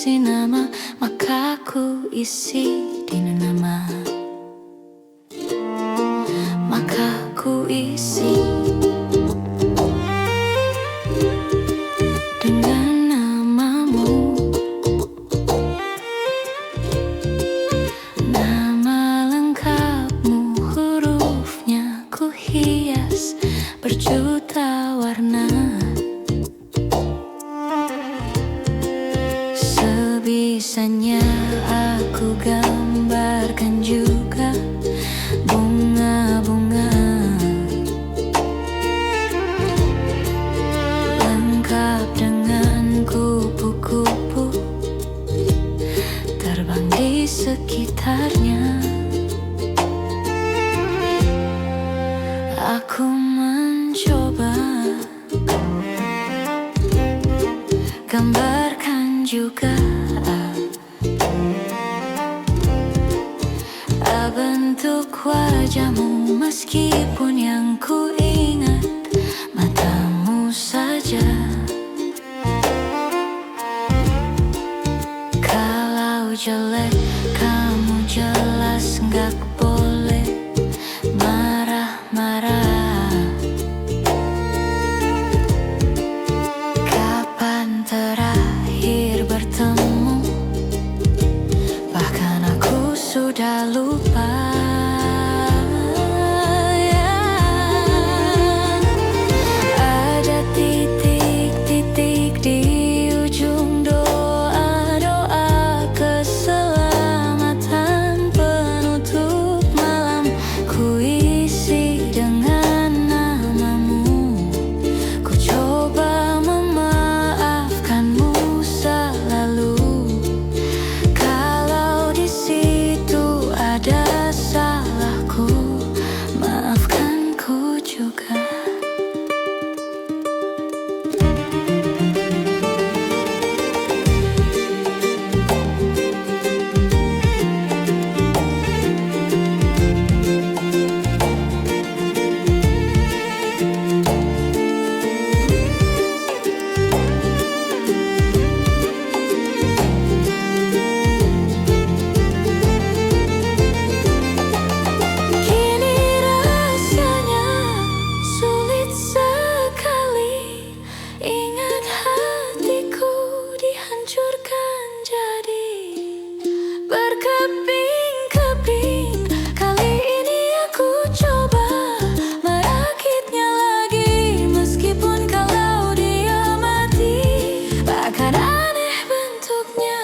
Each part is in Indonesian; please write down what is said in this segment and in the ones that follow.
isi nama, maka ku isi di nama. Maka ku isi dengan namamu. Nama lengkapmu, hurufnya ku hias berjuta warna. Sebisanya aku gambarkan juga bunga-bunga lengkap dengan kupu-kupu terbang di sekitarnya. Aku mencoba gambarkan juga bentuk wajahmu, meskipun yang ku ingat matamu saja. Kalau jelek kamu jelas gak boleh marah-marah. Kapan terakhir bertemu? Bahkan aku sudah lupa. Ada titik-titik di ujung doa-doa keselamatan penutup malam. Ku isi dengan namamu. Ku coba memaafkanmu selalu. Kalau di situ ada salahku, maafkan ku juga. Berkeping-keping, kali ini aku coba merakitnya lagi. Meskipun kalau dia mati, bahkan aneh bentuknya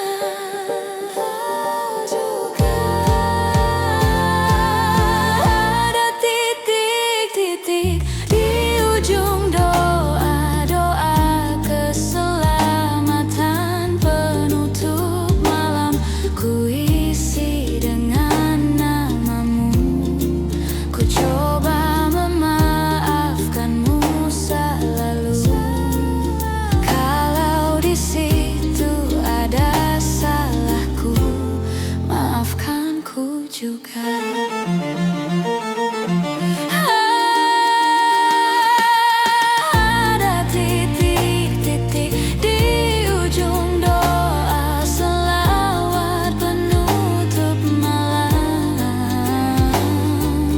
juga. Ada titik-titik di ujung doa-doa keselamatan penutup malam. Ku isi dengan namamu. Ku coba memaafkanmu selalu. Kalau di situ ada salahku, maafkan ku juga. Ada titik-titik di ujung doa selawat penutup malam.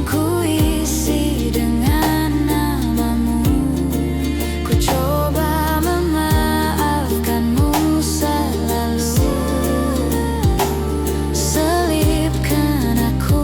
Ku isi dengan namamu. Ku coba memaafkanmu selalu. Selipkan aku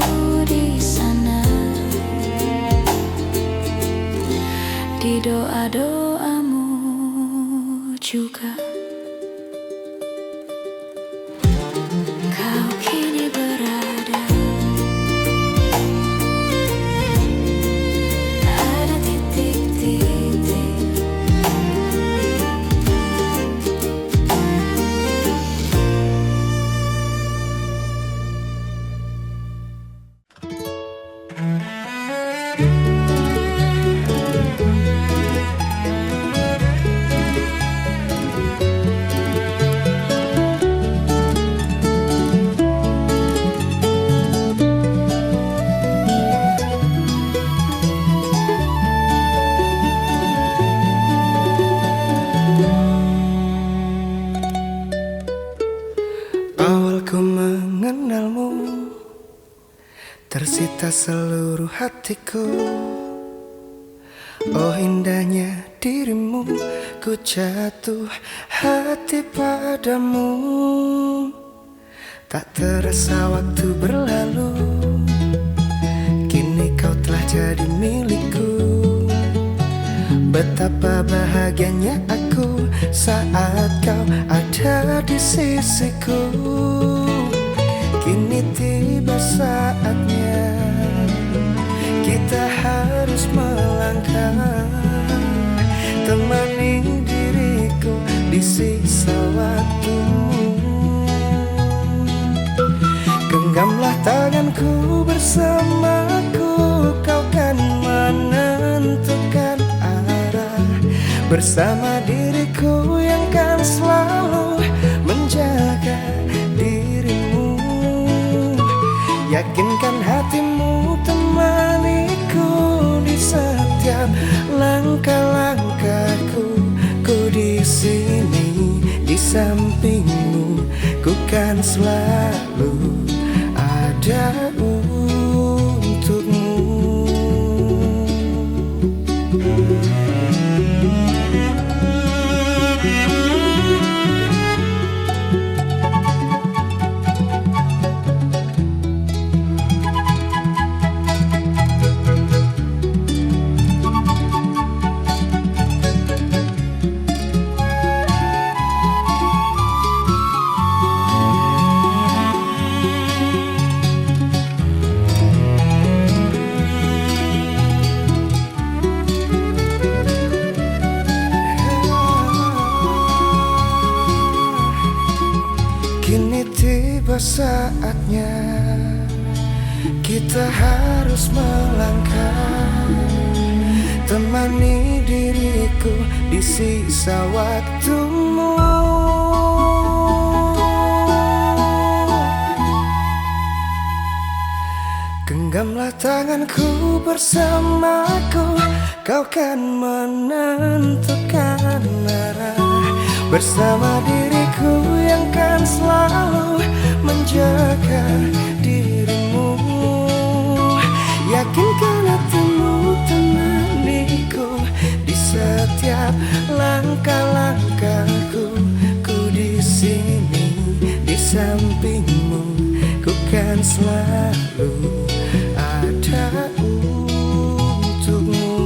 menyita seluruh hatiku. Oh indahnya dirimu, ku jatuh hati padamu. Tak terasa waktu berlalu, kini kau telah jadi milikku. Betapa bahagianya aku saat kau ada di sisiku. Kini tiba saatnya kita harus melangkah, temani diriku di sisa waktumu. Genggamlah tanganku bersamaku, kau kan menentukan arah. Bersama diriku yang kan selalu menjaga dirimu. Yakinkan hatimu temaniku di setiap langkah-langkahku. Ku di sini di sampingmu, ku kan selalu ada untukmu. Kini tiba saatnya kita harus melangkah, temani diriku di sisa waktumu. Genggamlah tanganku bersamaku, kau kan menentukan arah. Bersama diriku yang kan selalu menjaga dirimu. Yakinkan hatimu temaniku di setiap langkah-langkahku. Ku di sini di sampingmu, ku kan selalu ada untukmu.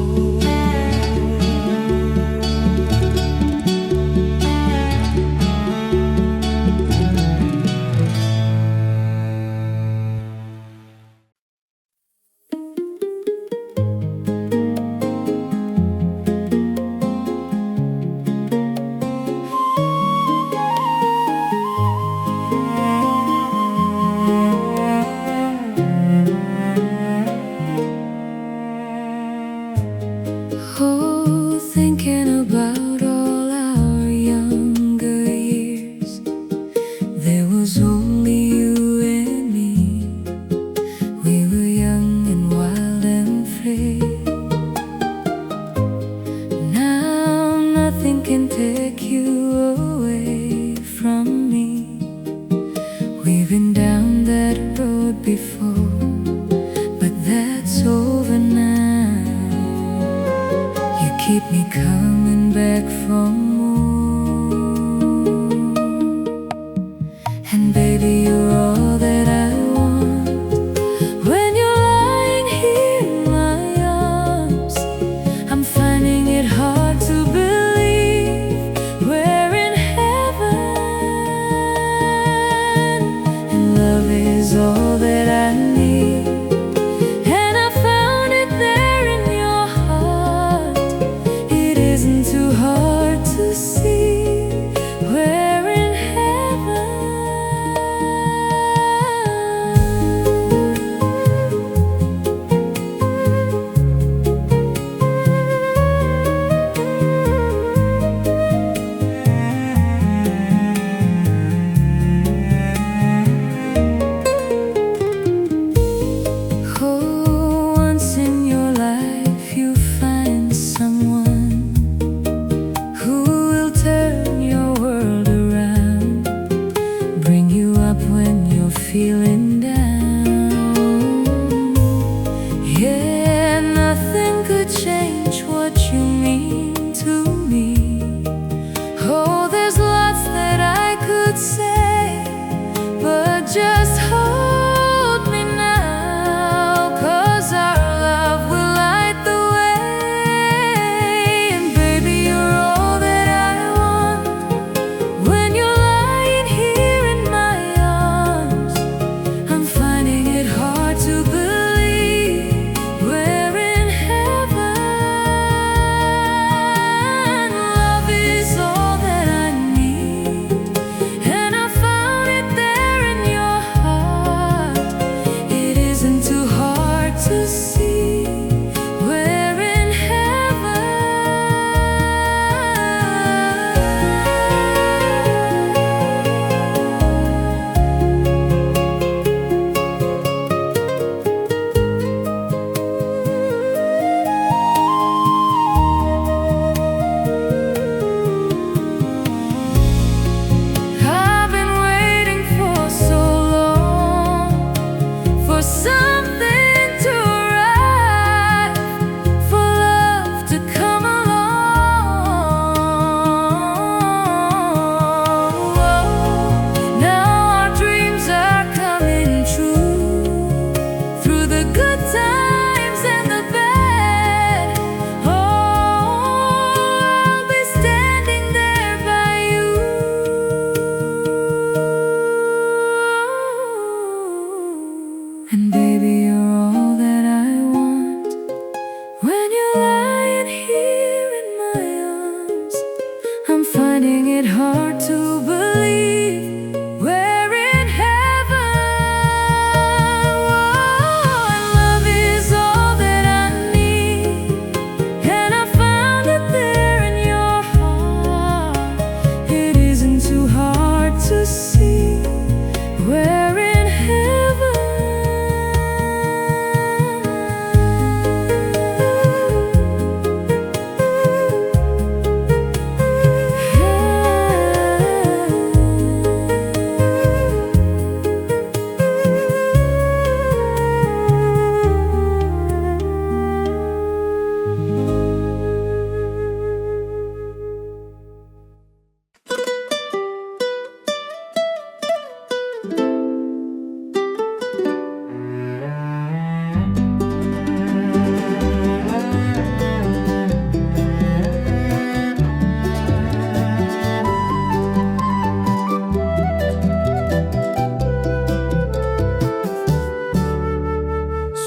hard to believe we're in heaven. Oh, love is all that I need, and I found it there in your heart. It isn't too hard to see we're in heaven.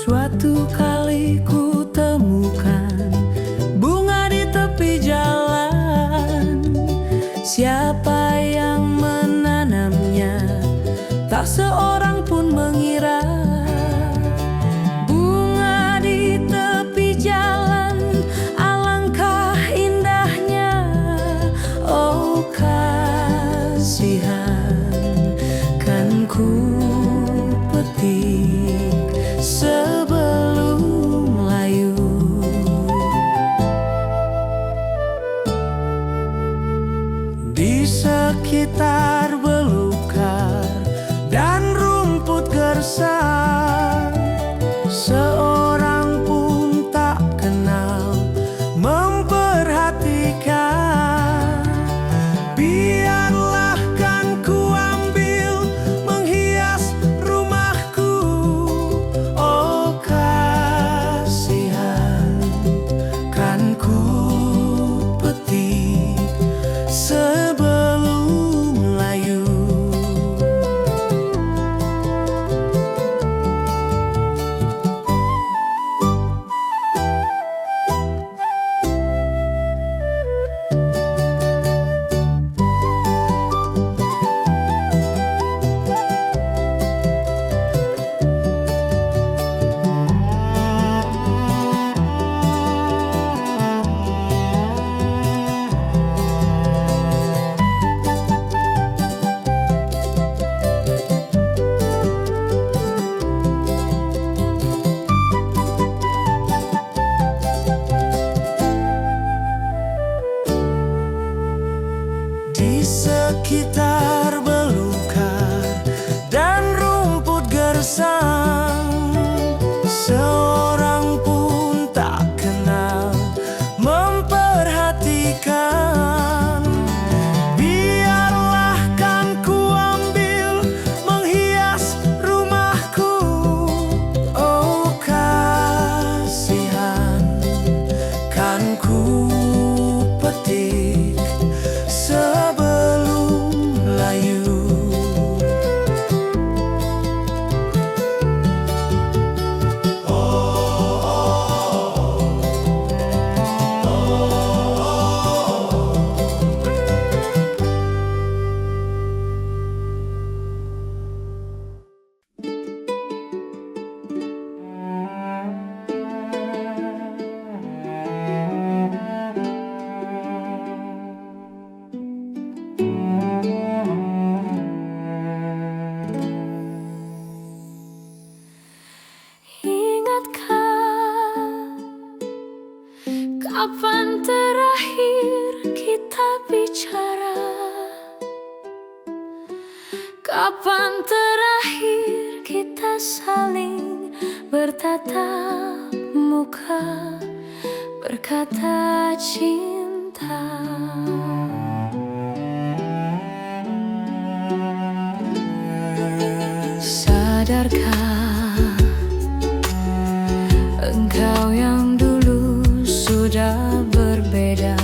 Suatu kali ku temukan bunga di tepi jalan. Siapa yang menanamnya? Tak seorang pun mengira. Bunga di tepi jalan, alangkah indahnya. Oh kasihan, kan ku petik sebelum layu. Di sekitar belukar dan rumput gersang, seorang pun tak kenal memperhatikan. Biarlah kan ku ambil menghias rumahku. Oh kasihan, kan ku petik sebelum layu. Di sekitar belukar dan rumput gersang, seorang pun tak kenal memperhatikan. Biarlah kan ku ambil menghias rumahku. Oh kasihan, kan ku petik sebelum layu. Kapan terakhir kita bicara? Kapan terakhir kita saling bertatap muka, berkata cinta? Sadarkah engkau yang dulu sudah berbeda,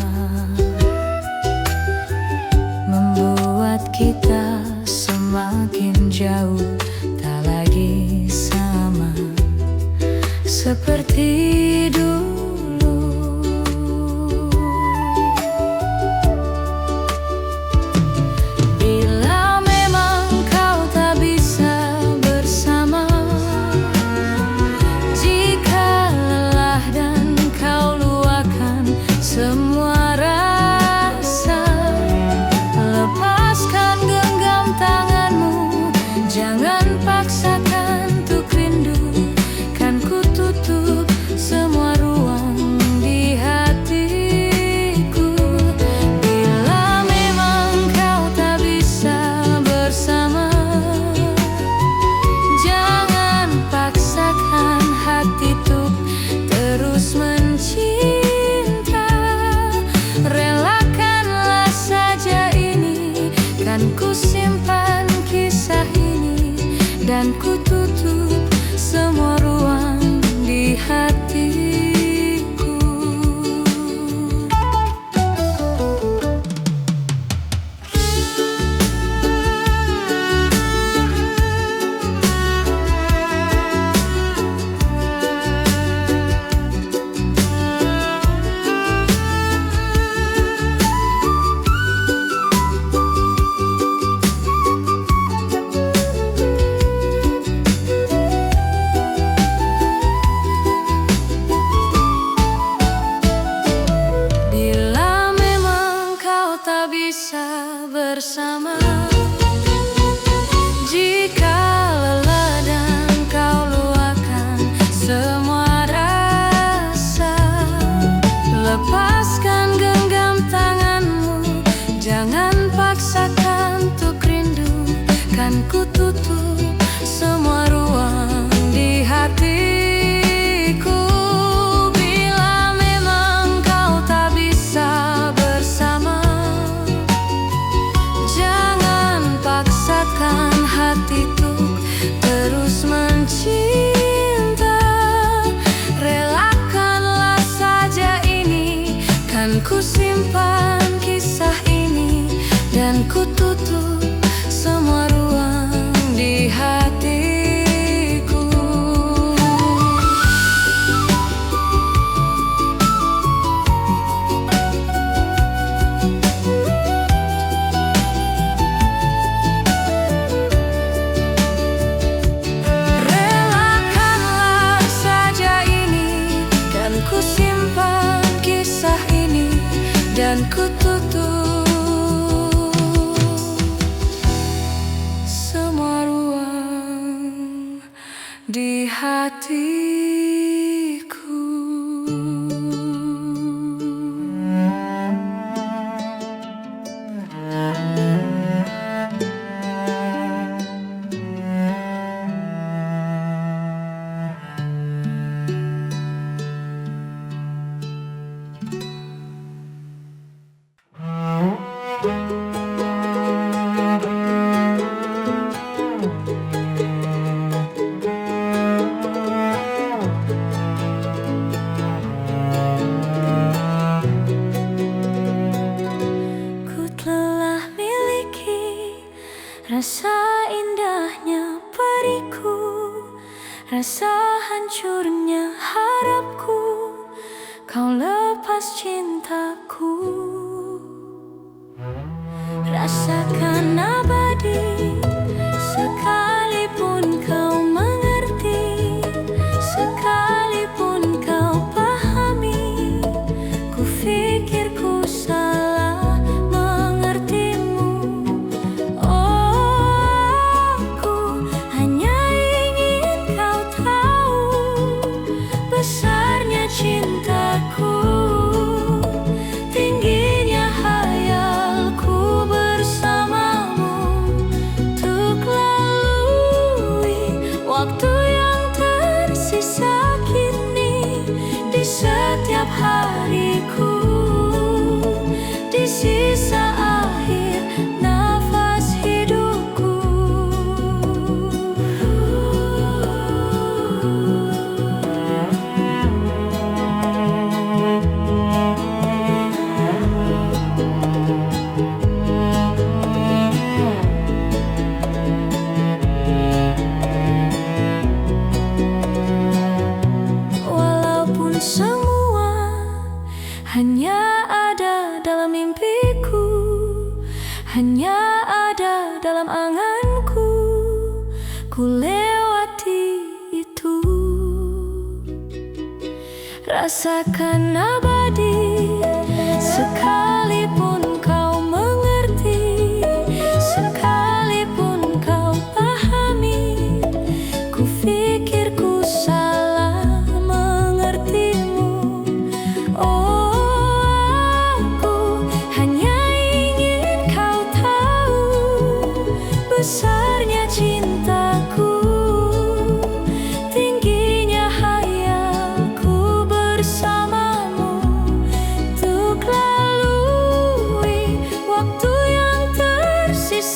membuat kita semakin jauh, tak lagi sama seperti dulu. Kan ku simpan kisah ini dan ku tutup semua ruang di hatiku. Bersama, jika lelah dan kau luahkan semua rasa, lepaskan genggam tanganmu, jangan paksakan untuk rindu. Kan ku tutup semua ruang di hatiku. Bila memang kau tak bisa bersama, paksakan hati untuk terus mencinta. Relakanlah saja ini, kan ku simpan kisah ini dan ku tutup semua ruang di hatiku. Ku simpan kisah ini dan ku tutup semua ruang di hatiku. Rasa indahnya periku, rasa hancurnya harapku, kau lepas cintaku. Rasakan abadi, sekalipun kau mengerti, sekalipun kau pahami. Ku pikir ku salah mengertimu. Oh, aku hanya ingin kau tahu besarnya cintaku, tingginya hayalku bersamamu, untuk lalui waktu yang tersisa kini. Di setiap hariku, di sisa akhir nafas hidupku. Walaupun semua hanya ada dalam mimpiku, hanya ada dalam anganku, ku lewati itu. Rasakan abadi, sekalipun kau mengerti, sekalipun kau pahami. Ku pikir ku salah mengertimu. Oh, aku hanya ingin kau tahu besarnya cintaku, tingginya hayalku bersamamu, untuk lalui waktu yang tersisa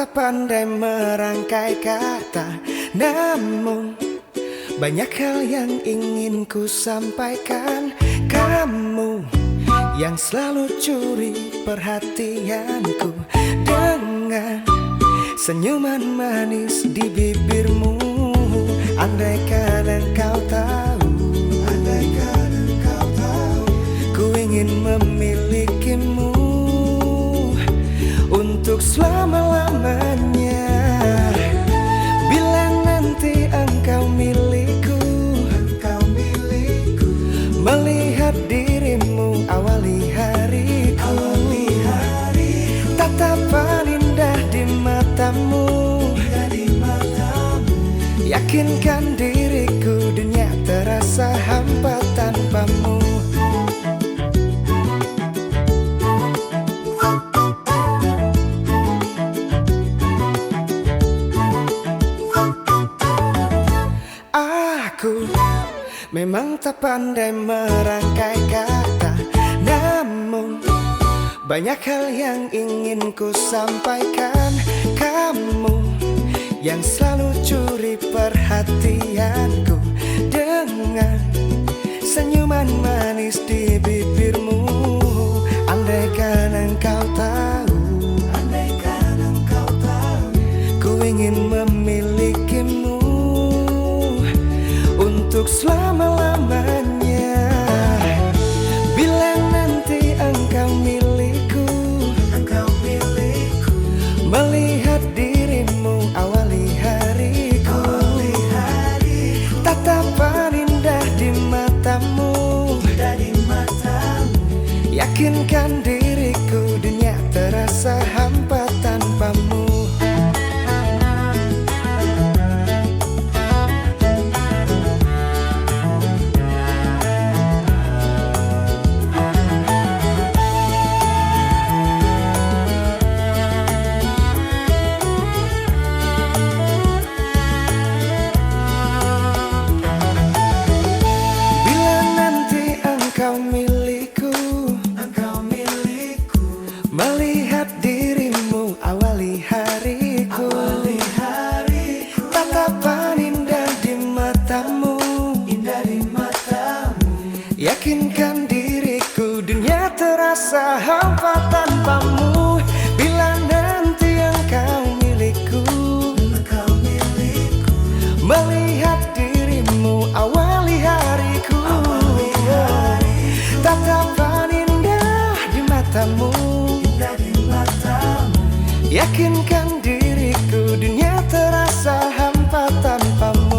tak pandai merangkai kata, namun banyak hal yang ingin ku sampaikan. Kamu yang selalu curi perhatianku dengan senyuman manis di bibirmu. Andaikan engkau tahu, andaikan engkau tahu, ku ingin memilikimu untuk selama-lamanya. Bila nanti engkau milikku, melihat dirimu awali hariku, tatapan indah di matamu, yakinkan diriku dunia terasa hampa tanpamu. Aku memang tak pandai merangkai kata, namun banyak hal yang ingin ku sampaikan. Kamu yang selalu curi perhatianku dengan senyuman manis di bibirmu. Andaikan engkau tahu, andaikan engkau tahu, ku ingin memilikimu untuk selama-lamanya. Bila nanti engkau milikku, melihat dirimu awali hariku, tatapan indah di matamu, yakinkan diriku dunia terasa hampa tanpamu. Melihat dirimu awali hariku, tatapan indah di matamu, yakinkan diriku dunia terasa hampa tanpamu. Bila nanti engkau milikku, melihat dirimu awali hariku, tatapan indah di matamu, yakinkan diriku dunia terasa hampa tanpamu.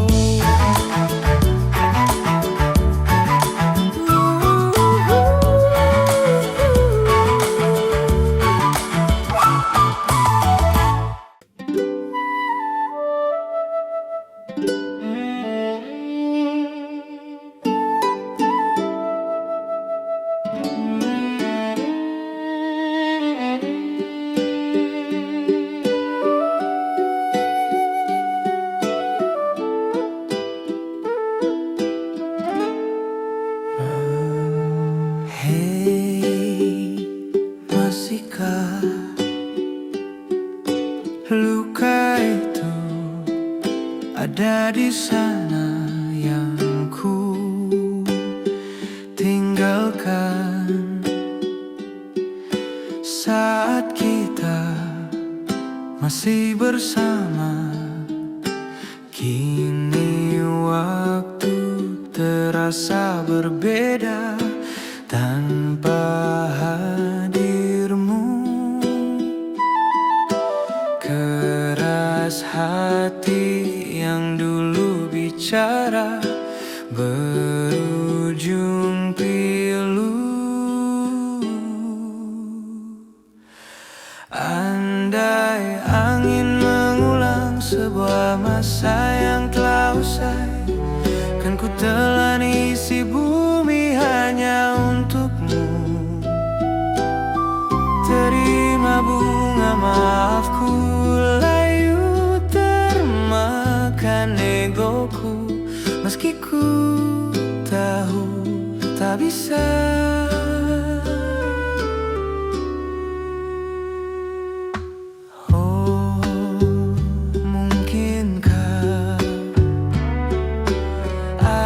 Masihkah luka itu ada di sana yang ku tinggalkan saat kita masih bersama? Kini waktu terasa berbeda tanpa hadirmu. Keras hati yang dulu bicara berujung pilu. Andai angin mengulang sebuah masa yang telah usai, kan ku telan isi bumi hanya untukmu. Terima bunga maafku, layu termakan egoku, meski ku tahu tak bisa. Oh,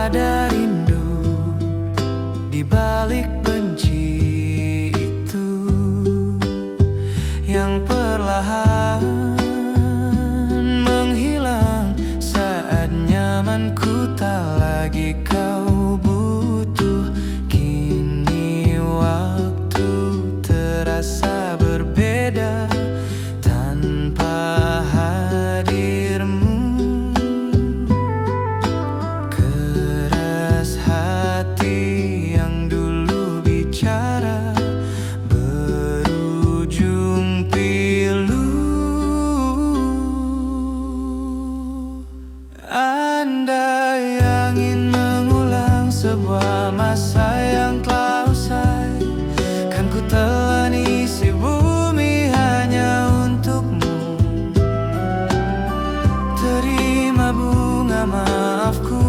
ada rindu di balik benci itu yang perlahan menghilang saat nyamanku tak lagi kau butuh. Kini waktu terasa berbeda tanpa hadirmu. Keras hati yang dulu bicara berujung pilu. Andai angin mengulang sebuah masa yang telah usai, kan ku telan isi bumi hanya untukmu. Terima bunga maafku,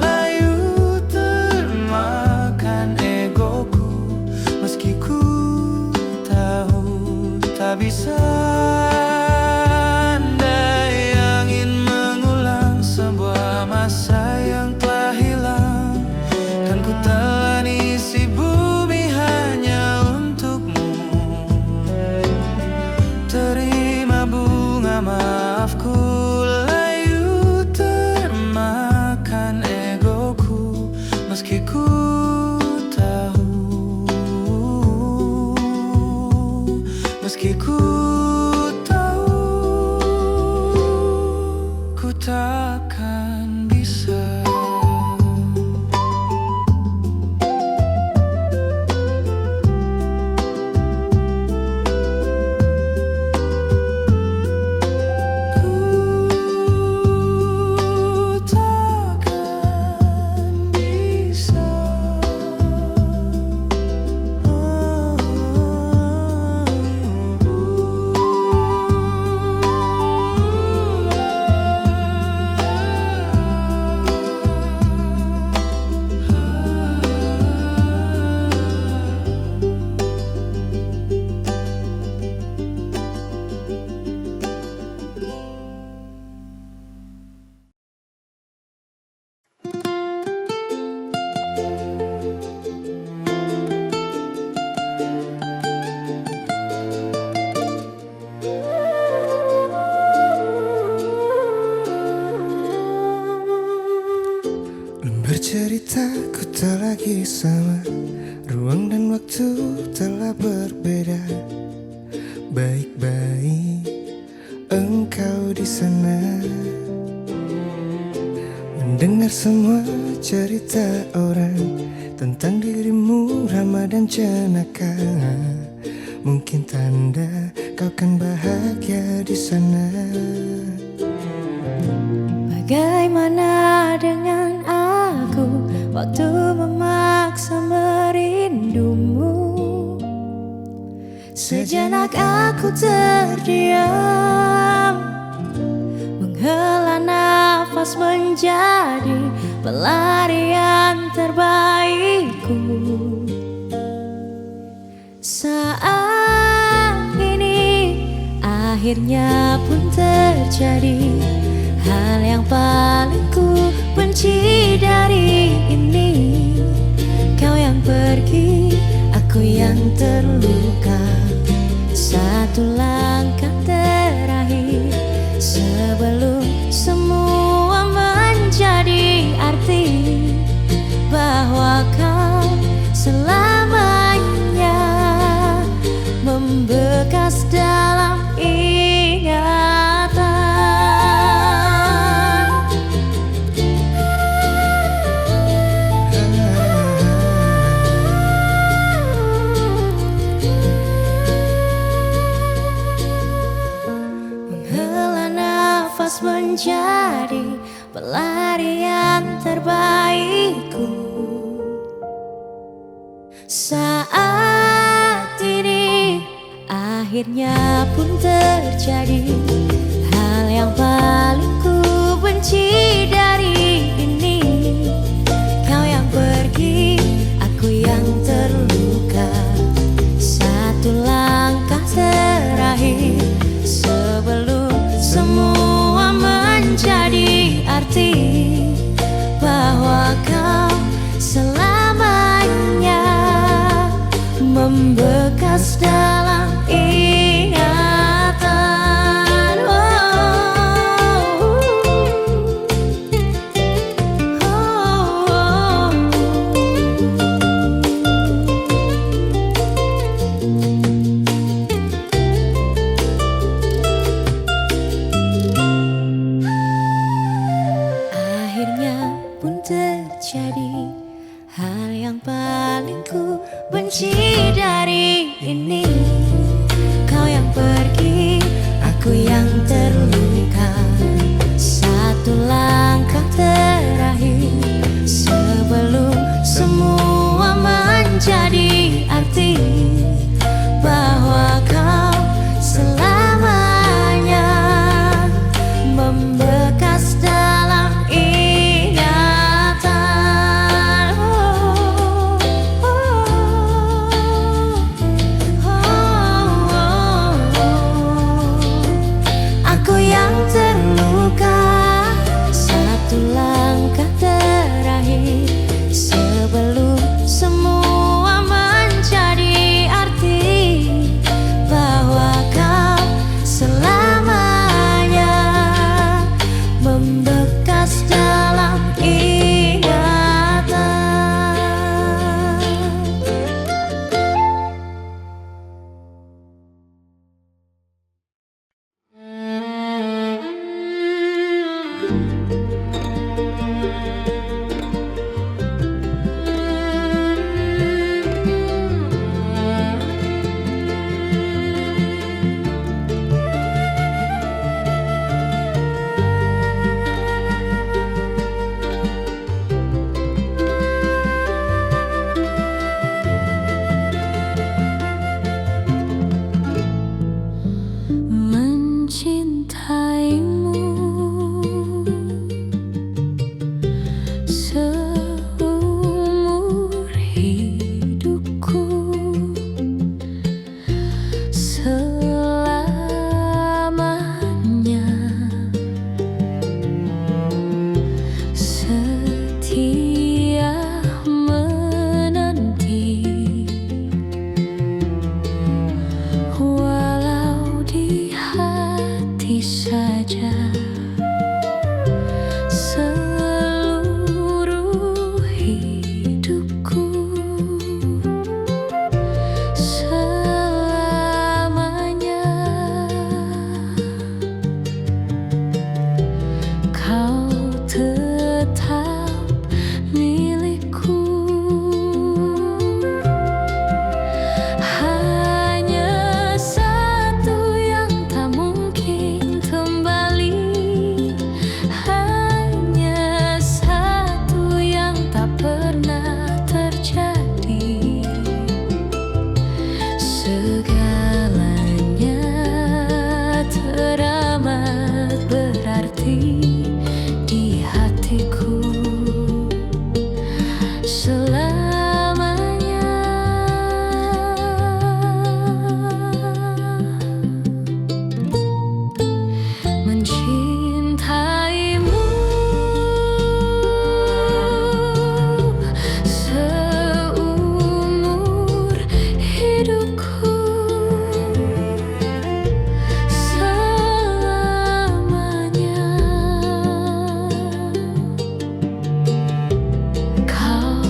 layu termakan egoku, meski ku tahu tak bisa. Andai angin mengulang sebuah masa yang telah hilang, kan ku telan isi bumi hanya untukmu. Terima bunga maafku, layu termakan egoku, meski ku tahu, meski ku tahu ku takkan bisa. Bercerita ku tak lagi sama, ruang dan waktu telah berbeda. Baik-baik engkau di sana, mendengar semua cerita orang tentang dirimu ramah dan jenaka. Mungkin tanda kau kan bahagia di sana. Bagaimana dengan aku waktu memaksa merindumu? Sejenak aku terdiam, menghela nafas menjadi pelarian terbaikku. Saat ini akhirnya pun terjadi hal yang paling ku benci dari ini. Kau yang pergi, aku yang terluka. Satu langkah terakhir sebelum semua menjadi arti bahwa kau selamanya membekas dalam ingatan. Menjadi pelarian terbaikku. Saat ini akhirnya pun terjadi hal yang paling ku benci dari ini. Kau yang pergi, aku yang terluka. Satu langkah terakhir sebelum semua menjadi arti bahwa membekas dalam ingatan. Akhirnya pun terjadi hal yang paling ku benci dari ini. Kau yang pergi, aku yang terluka. Satu langkah terakhir sebelum semua menjadi arti bahwa kau selamanya membekas dalam ingatan. Aku yang terluka. Satu langkah terakhir sebelum semua menjadi arti bahwa kau selamanya membekas dalam ingatan. Mencintaimu seumur hidupku, selamanya setia menanti, walau di hati saja seluruh hidupku, selamanya kau tetap milikku. Hanya satu yang tak mungkin kembali, hanya satu yang tak pernah terjadi. Segalanya teramat berarti di hatiku selamanya. Mencintaimu seumur hidupku, selamanya kau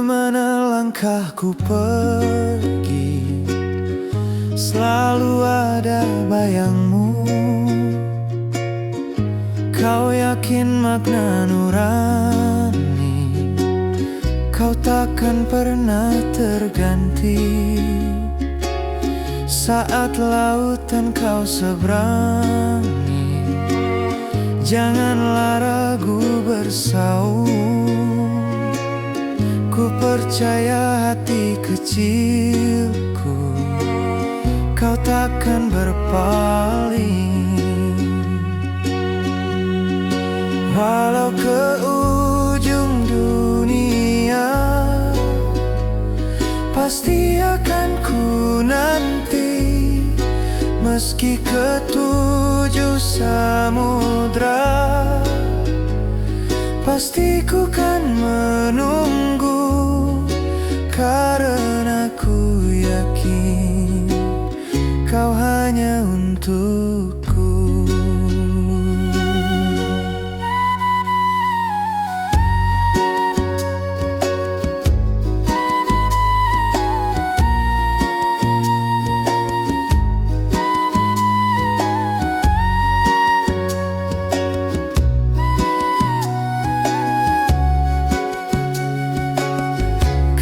Kemana langkahku pergi, selalu ada bayangmu. Kau yakin makna nurani, kau takkan pernah terganti. Saat lautan kau seberangi, janganlah ragu bersaung. Ku percaya hati kecilku, kau takkan berpaling. Walau ke ujung dunia, pasti akan ku nanti. Meski ke 7 samudra, pasti ku kan menunggu. Karena ku yakin kau hanya untukku.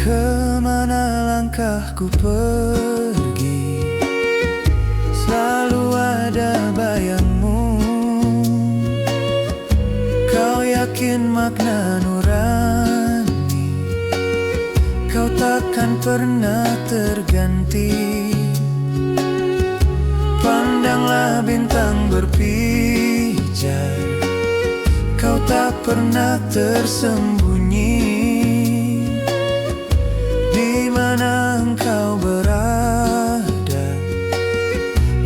Kemana langkahku pergi, selalu ada bayangmu. Kau yakin makna nurani, kau takkan pernah terganti. Pandanglah bintang berpijar, kau tak pernah tersembunyi. Di mana engkau berada,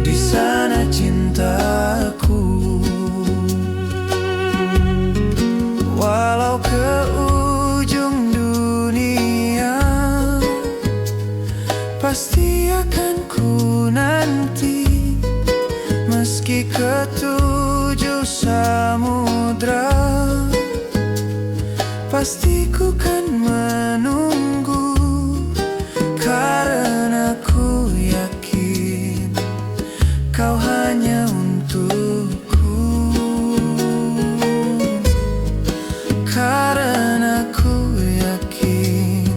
di sana cintaku. Walau ke ujung dunia, pasti akan ku nanti. Meski ke 7 samudra, pasti ku kan menunggu. Karena ku yakin kau hanya untukku. Karena ku yakin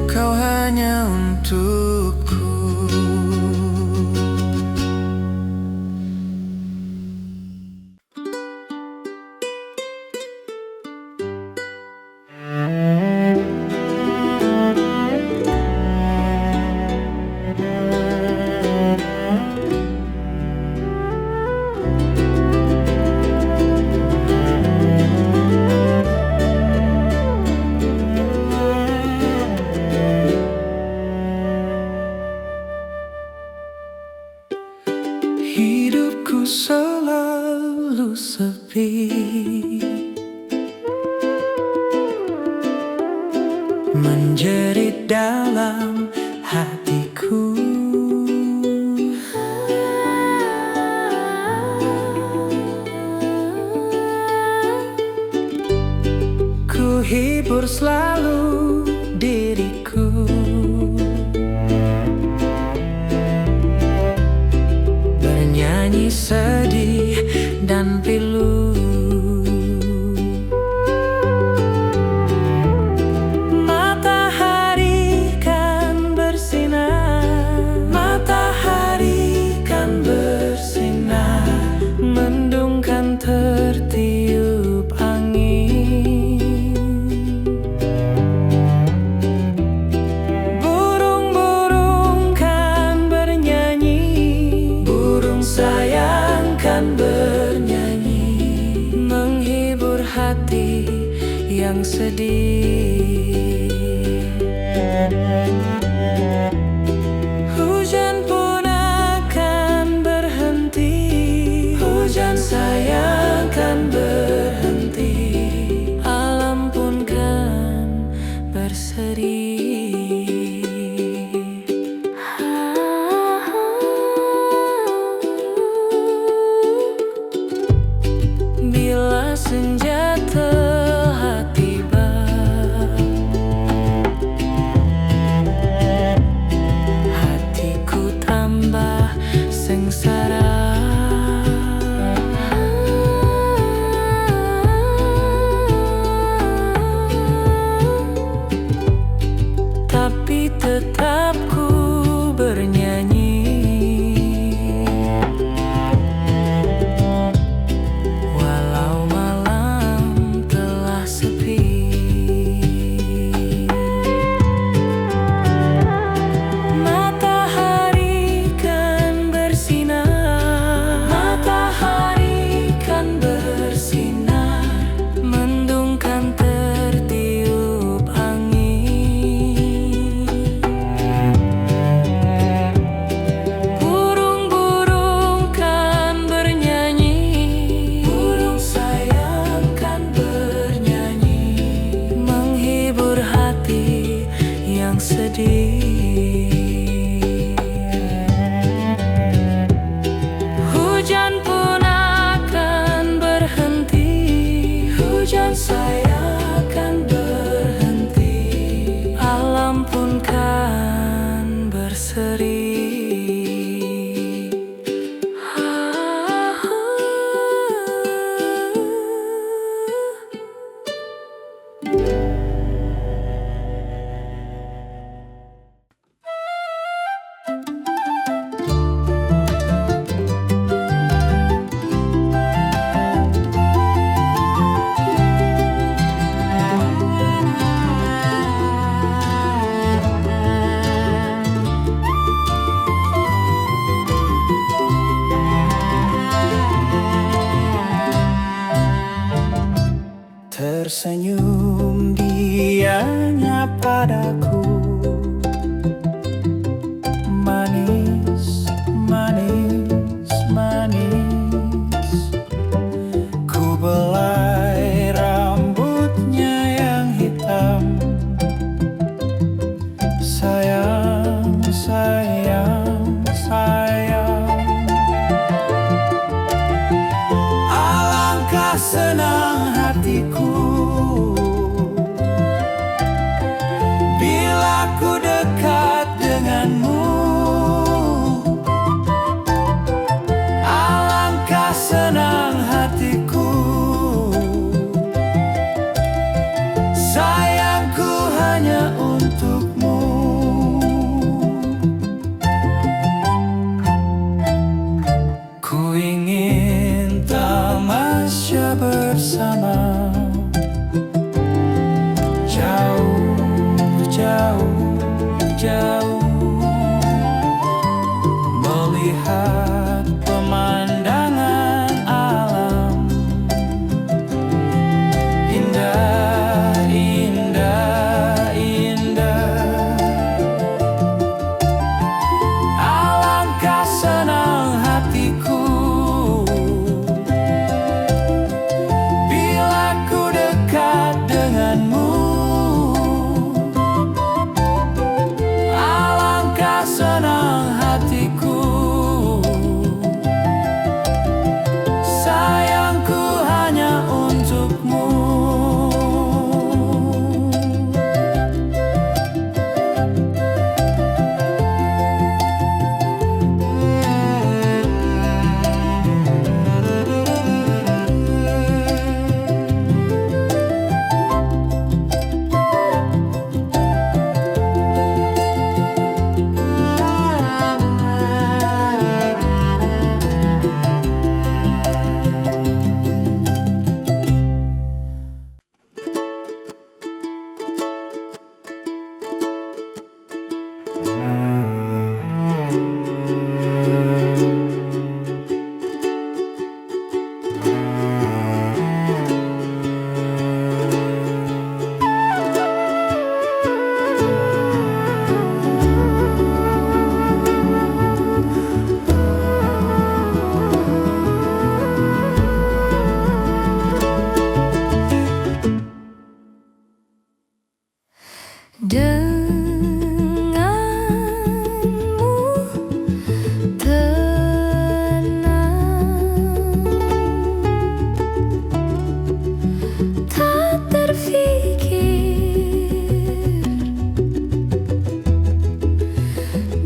kau hanya untukku. Hidupku selalu sepi, menjerit dalam hatiku. Ku hibur selalu diriku, bernyanyi sedih dan pilu. Matahari kan bersinar, matahari kan bersinar, mendung kan tertiup angin. Burung-burung kan bernyanyi, burung sayang kan bernyanyi, menghibur hati yang sedih. Hujan pun akan berhenti, hujan sayang kan berhenti, alam pun kan berseri. Bila senja telah tiba, yang sedih. Hujan pun akan berhenti, hujan saya akan berhenti, alam pun kan berseri. Tersenyum dianya padaku, manis, manis, manis. Ku belai rambutnya yang hitam. Sayang, sayang, sayang. Alangkah senang hatiku bila ku dekat denganmu. Alangkah senang hatiku, sayangku hanya untukmu. Ku ingin tamasya bersama, jauh, jauh, jauh, melihat pemandangan alam. Indah, indah, indah. Alangkah senang hatiku bila ku dekat denganmu. Alangkah senang hatiku, sayangku hanya untukmu. Denganmu tenang, tak terfikir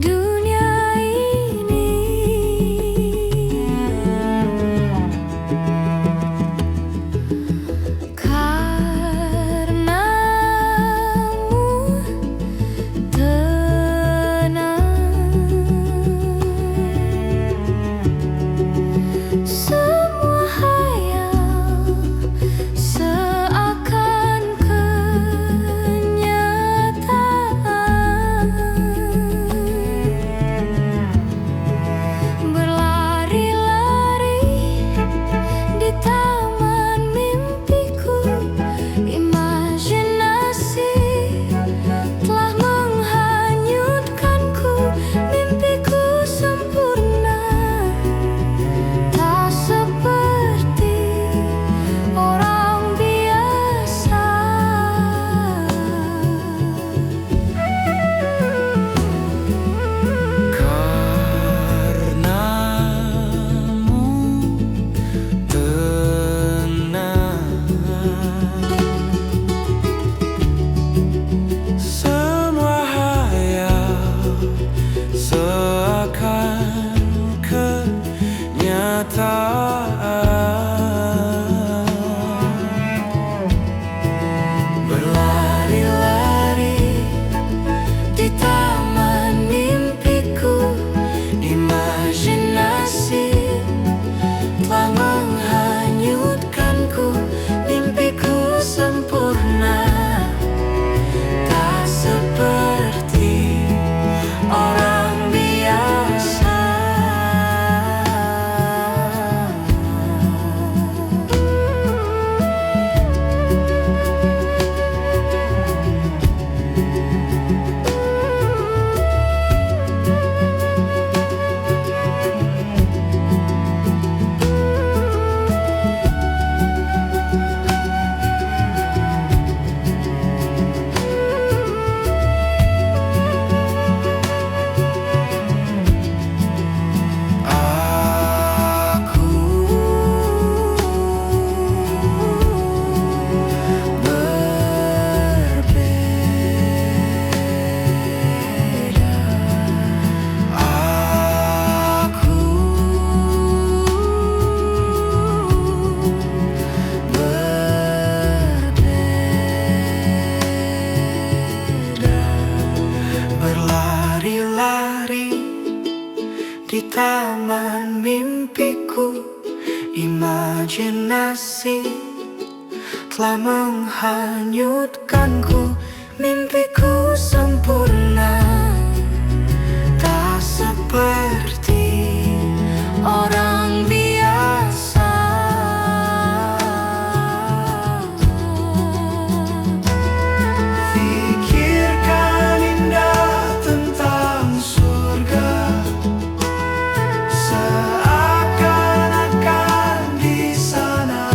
dunia ini. Karenamu di taman mimpiku. Imajinasi telah menghanyutkanku. Mimpiku sempurna, tak seperti orang biasa. Pikirkan indah tentang surga, seakan-akan di sana.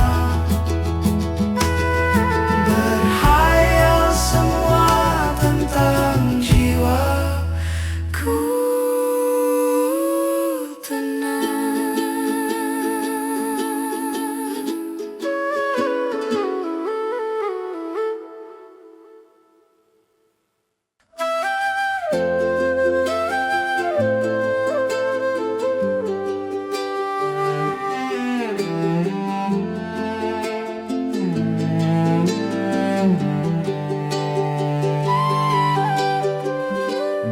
Berhayal semua tentang jiwaku tenang.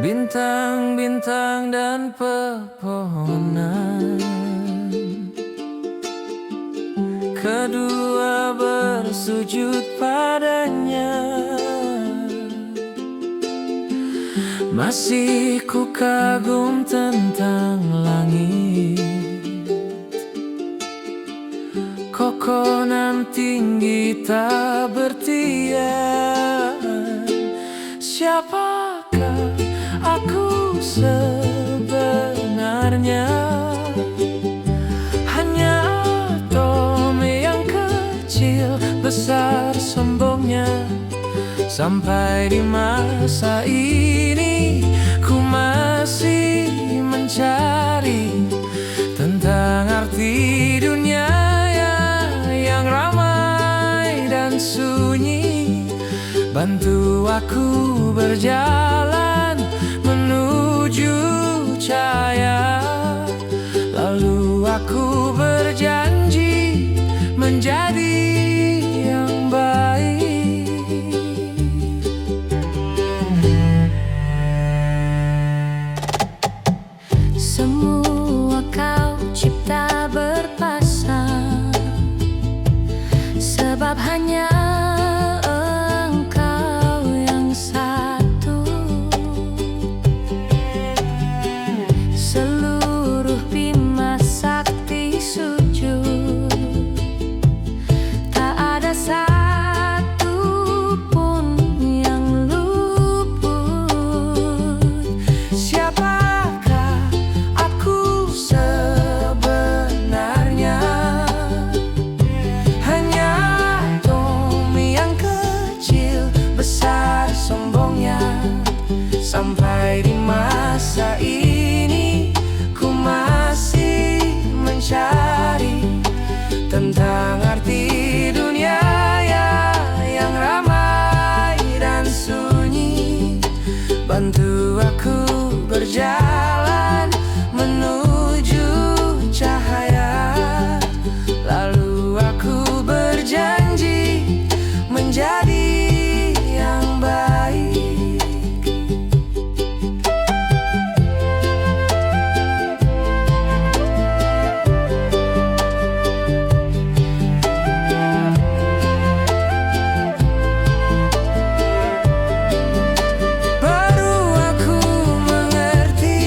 Bintang-bintang dan pepohonan, kedua bersujud padanya. Masih ku kagum tentang langit, kokonan tinggi tak bertian. Siapakah aku sebenarnya? Hanya atom yang kecil besar sombongnya. Sampai di masa ini ku masih mencari tentang arti dunia yang ramai dan sunyi. Bantu aku berjalan menuju cahaya, lalu aku berjanji menjadi yang baik. Semua kau cipta berpasang, sebab hanya Engkau yang satu. Seluruh bima sakti sujud, tak ada satu pun yang luput. Siapakah aku sebenarnya? Hanya atom yang kecil besar sombongnya. Sampai di masa ini ku masih mencari tentang arti dunia yang ramai dan sunyi. Bantu aku berjalan menuju cahaya, lalu aku berjanji menjadi yang baik. Baru aku mengerti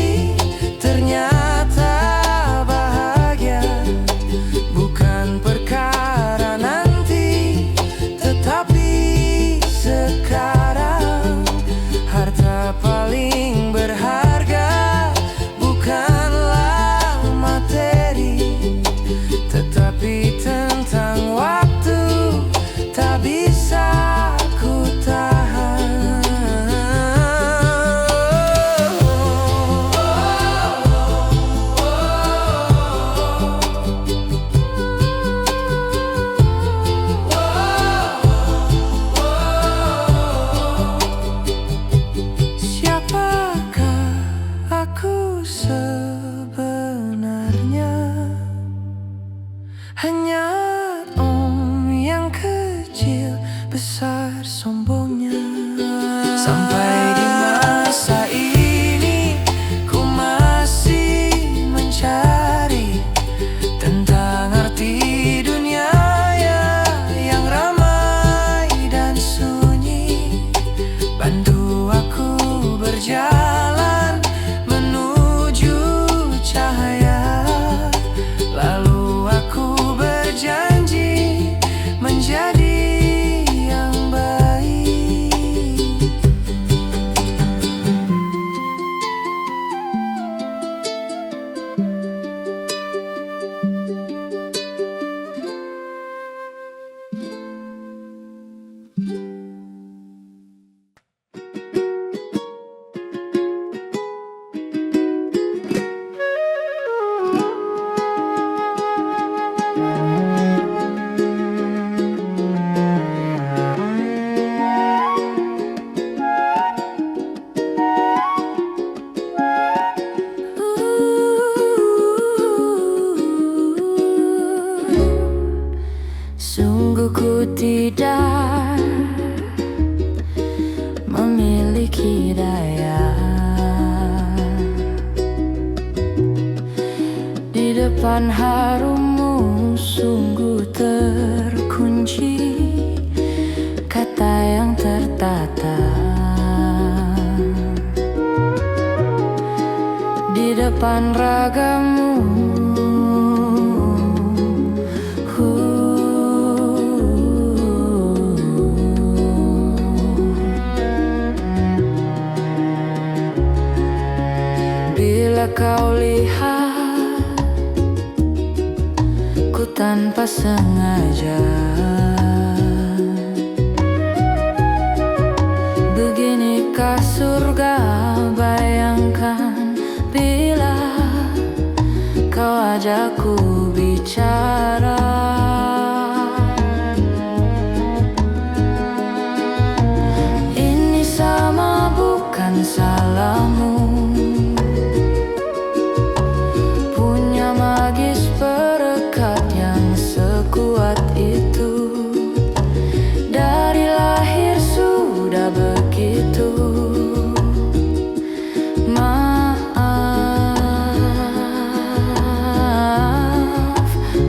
depan harummu sungguh terkunci, kata yang tertata di depan ragamu. Bila kau lihat ku tanpa sengaja, beginikah surga? Bayangkan bila kau ajakku bicara. Ini sama bukan salahmu, punya magis perekat yang sekuat itu. Dari lahir sudah begitu. Maaf,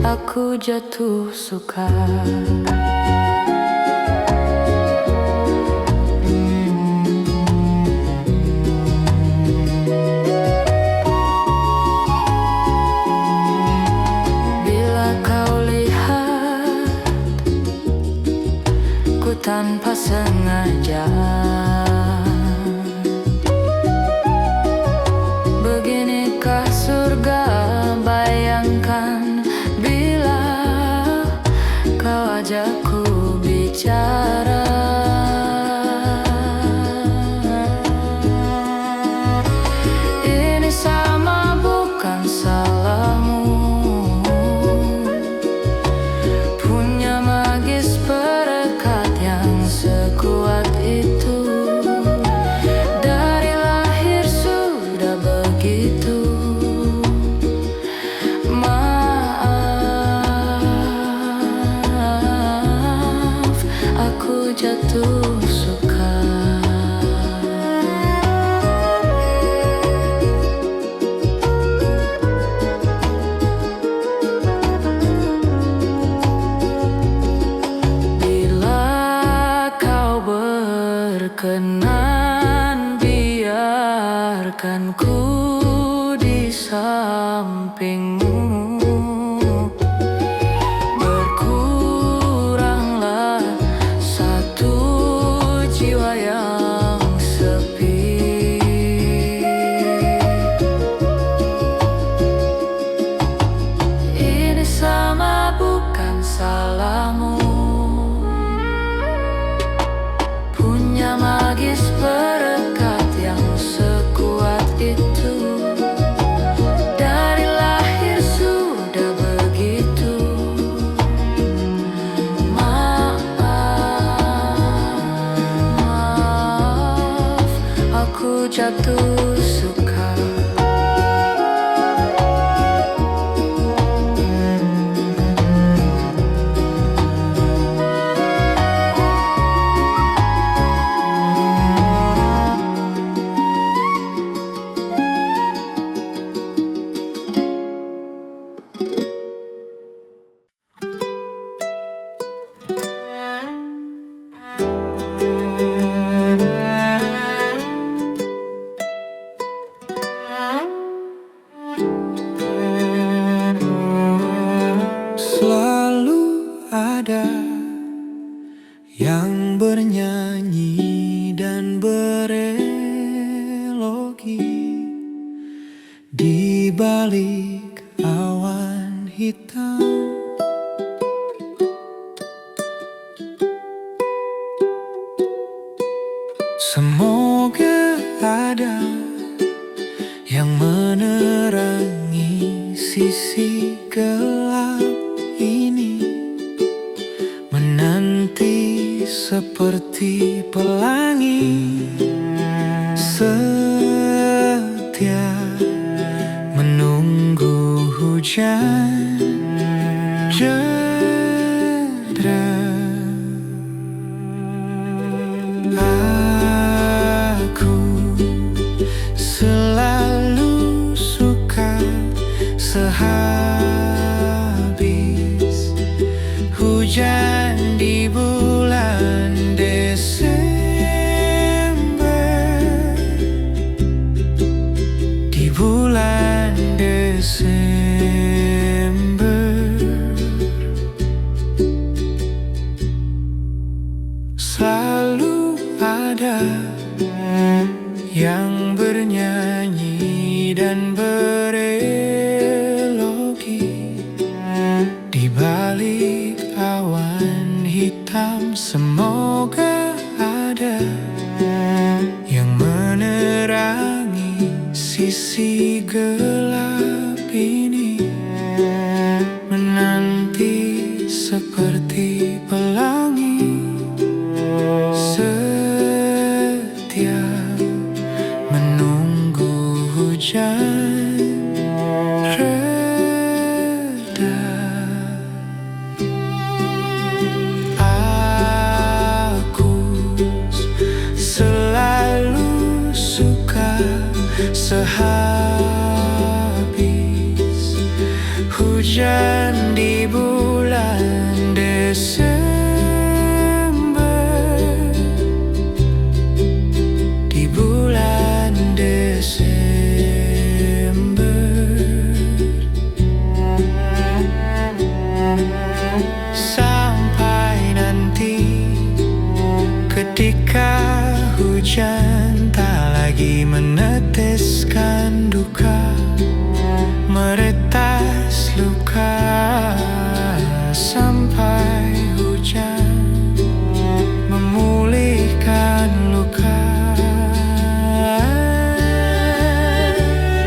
aku jatuh suka. Tanpa sengaja, beginikah surga? Bayangkan bila kau ajakku bicara. Ini sama bukan salahmu, punya magis perekat yang sekuat itu. Dari lahir sudah begitu. Maaf, aku jatuh suka. Berkenan biarkan ku di sampingmu. Berkuranglah satu jiwa yang sepi. Ini sama bukan salahmu, punya magis perekat yang sekuat itu. Dari lahir sudah begitu. Maaf, aku jatuh suka. Selalu ada yang bernyanyi dan berelogi di balik awan hitam. Semoga ada yang menerangi sisi gelap ini, menanti seperti pelangi setia menunggu hujan jeda. Aku selalu suka sehari yang bernyanyi dan berelogi di balik awan hitam. Semoga ada yang menerangi sisi gelap ini, menanti seperti pelangi, setia menunggu hujan reda. Aku selalu suka sehabis hujan di bulan Desember, di bulan Desember. Sampai nanti ketika hujan tak lagi meneteskan duka, meretas luka. Sampai hujan memulihkan luka.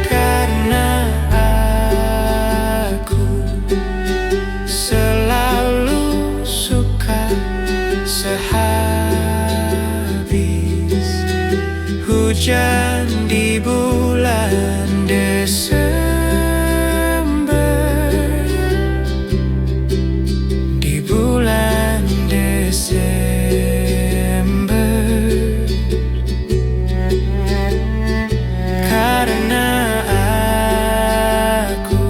Karena aku selalu suka sehabis hujan di bulan Desember, di bulan Desember. Karena aku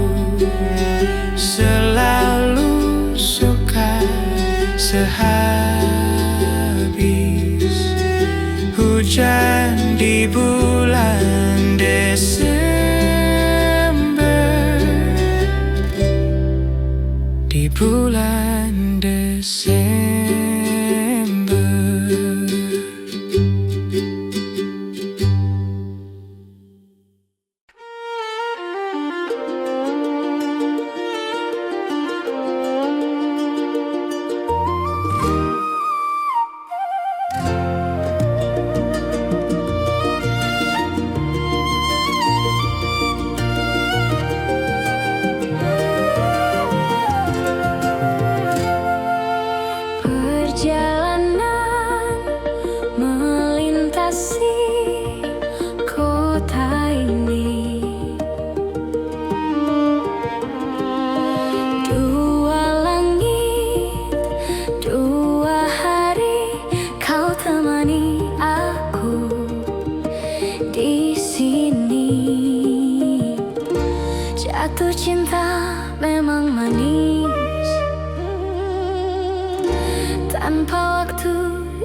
selalu suka sehabis hujan di bulan Desember, di bulan Desember. Perjalanan melintasi kota ini, dua langit, dua hari kau temani aku di sini. Jatuh cinta memang manis, tanpa waktu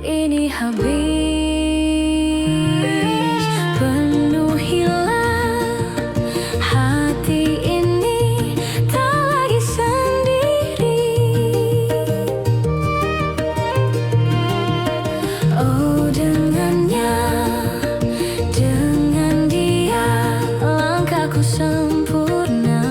ini habis. Penuhilah hati ini, tak lagi sendiri. Oh, dengannya, dengan dia langkahku sempurna.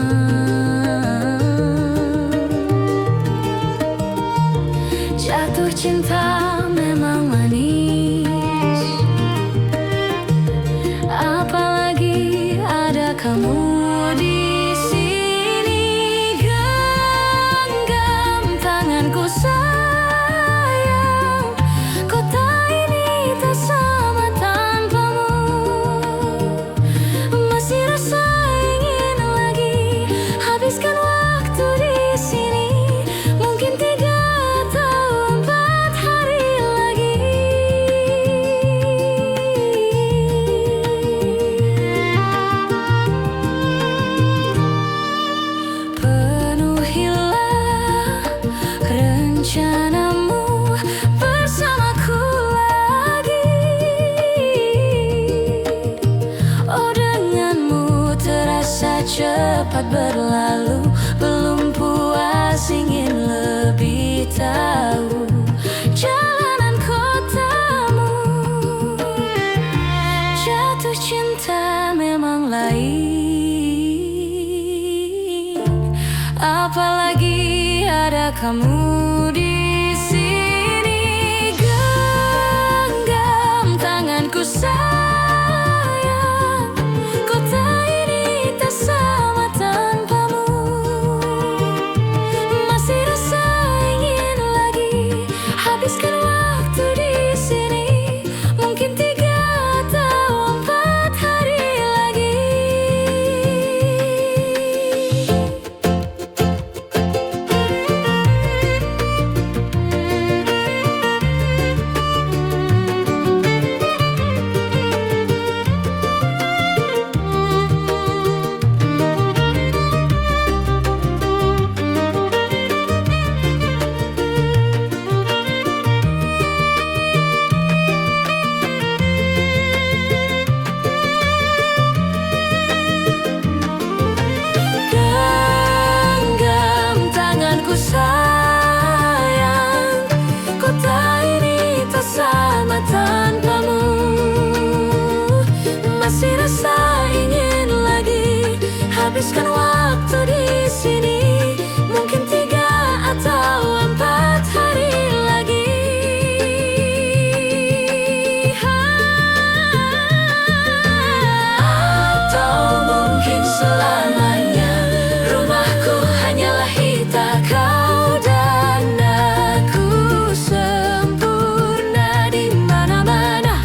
Jatuh cinta memang manis, apalagi ada kamu di sini. Genggam tanganku sayang, kota ini tak sama tanpamu. Masih rasa ingin lagi habiskan waktu di sini. Mungkin 3 atau 4 hari lagi. Penuhilah rencanamu bersamaku lagi. Oh, denganmu terasa cepat berlalu. Belum puas ingin lebih tahu jalanan kotamu. Jatuh jatuh cinta memang lain, apalagi ada kamu di sini. Genggam tanganku sayang, kota ini tak sama tanpamu. Masih rasa ingin lagi habiskan waktu di sini. Mungkin 3 atau 4 hari lagi. Genggam tanganku sayang, kota ini tak sama tanpamu. Masih rasa ingin lagi habiskan waktu di sini. Mungkin 3 atau 4 hari lagi. Atau mungkin selamanya. Rumahku hanyalah kita, kau dan aku sempurna di mana-mana.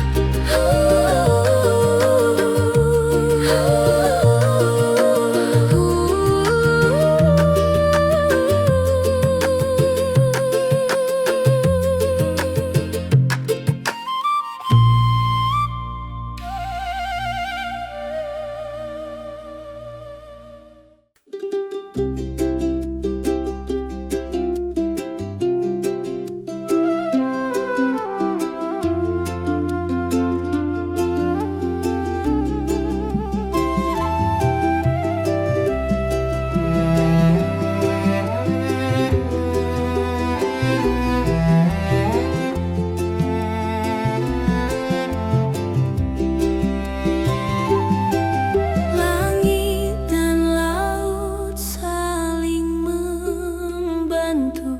Langit dan laut saling membantu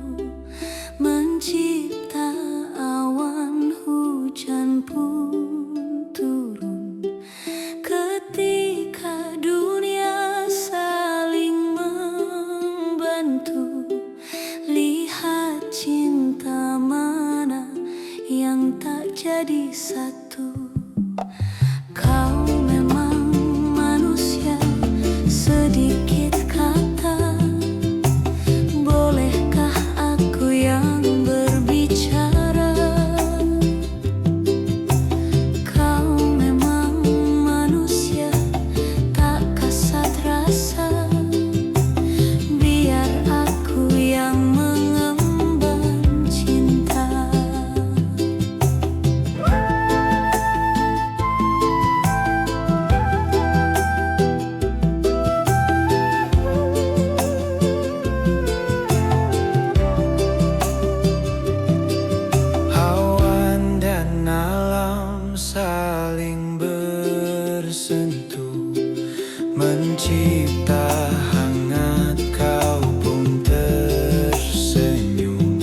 mencipta awan, hujan pun turun. Ketika dunia saling membantu, lihat cinta mana yang tak jadi satu. Kau memang manusia, sedikit kata. Bolehkah aku yang berbicara? Kau memang manusia, tak kasat rasa. Biar aku yang mengemban cinta. Awan dan alam saling bersentuh, mencipta hangat, kau pun tersenyum.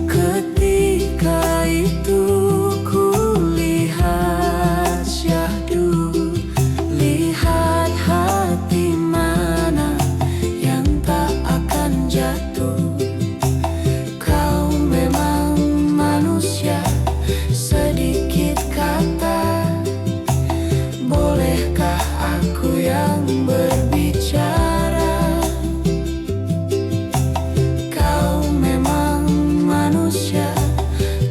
Ketika itu ku lihat syahdu, lihat hati mana yang tak akan jatuh. Kau memang manusia, sedikit kata. Bolehkah aku yang berbicara? Kau memang manusia,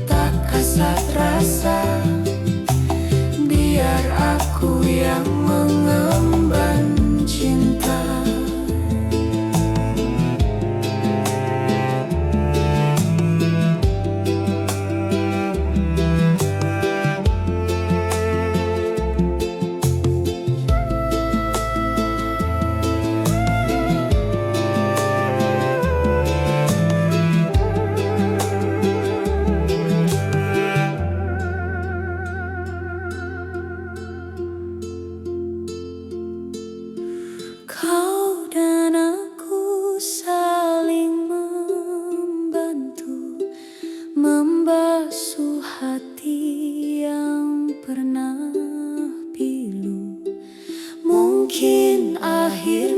tak kasat rasa. Biar aku yang mengemban cinta. mungkin akhir